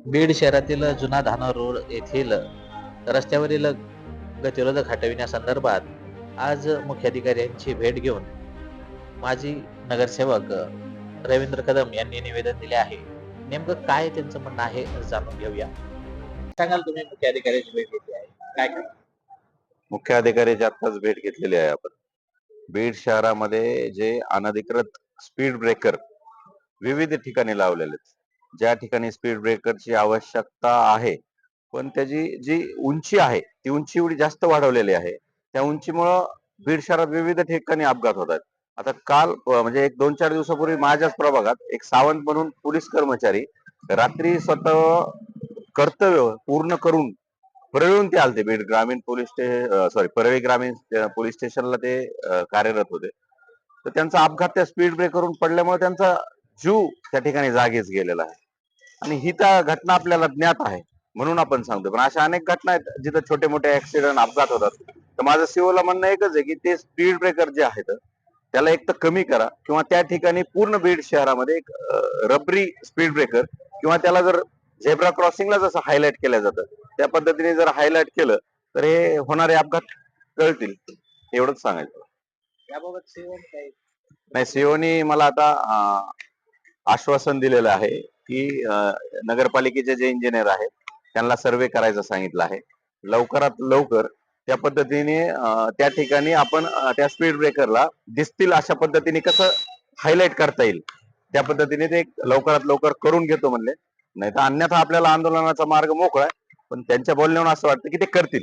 बीड शहरातील जुना धाना रोड येथील रस्त्यावरील गतिरोधक हटविण्यासंदर्भात आज मुख्याधिकाऱ्यांची भेट घेऊन माजी नगरसेवक रवींद्र कदम यांनी निवेदन दिले आहे. नेमकं काय त्यांचं म्हणणं आहे जाणून घेऊया. सांगाल तुम्ही मुख्याधिकाऱ्यांची भेट घेतली आहे. काय काय? मुख्य अधिकाऱ्याची आत्ताच भेट घेतलेली आहे आपण. बीड शहरामध्ये जे अनधिकृत स्पीड ब्रेकर विविध ठिकाणी लावलेले आहेत. ज्या ठिकाणी स्पीड ब्रेकरची आवश्यकता आहे, पण त्याची जी उंची आहे, ती उंची एवढी जास्त वाढवलेली आहे. त्या उंचीमुळं बीड शहरात विविध ठिकाणी अपघात होत आहेत. आता काल म्हणजे एक 2-4 दिवसापूर्वी माझ्याच प्रभागात एक सावंत म्हणून पोलीस कर्मचारी रात्री स्वतः कर्तव्य पूर्ण करून परळून ते आलते. बीड ग्रामीण पोलीस सॉरी परळी ग्रामीण पोलीस स्टेशनला ते कार्यरत होते. तर त्यांचा अपघात त्या स्पीड ब्रेकरवरून पडल्यामुळे त्यांचा जीव त्या ठिकाणी जागीच गेलेला आहे. आणि ही त्या घटना आपल्याला ज्ञात आहे म्हणून आपण सांगतो. पण अशा अनेक घटना आहेत जिथे छोटे मोठे ऍक्सिडेंट अपघात होतात. तर माझं सीओला म्हणणं एकच आहे की ते स्पीड ब्रेकर जे आहेत त्याला एक तर कमी करा किंवा त्या ठिकाणी पूर्ण बीड शहरामध्ये एक रबरी स्पीड ब्रेकर किंवा त्याला जर झेब्रा क्रॉसिंगला जसं हायलाइट केलं जातं त्या पद्धतीने जर हायलाइट केलं तर हे होणारे अपघात टळतील. एवढंच सांगायचं. याबाबत सेवन काय? नाही, सीओनी मला आता आश्वासन दिलेलं आहे की नगरपालिकेचे जे इंजिनियर आहेत त्यांना सर्वे करायचं सांगितलं आहे. लवकरात लवकर त्या पद्धतीने त्या ठिकाणी आपण त्या स्पीड ब्रेकरला दिसतील अशा पद्धतीने कसं हायलाइट करता येईल त्या पद्धतीने ते लवकरात लवकर करून घेतो म्हणले. नाही तर अन्यथा आपल्याला आंदोलनाचा मार्ग मोकळा आहे. पण त्यांच्या बोलण्यावरून असं वाटतं की ते करतील.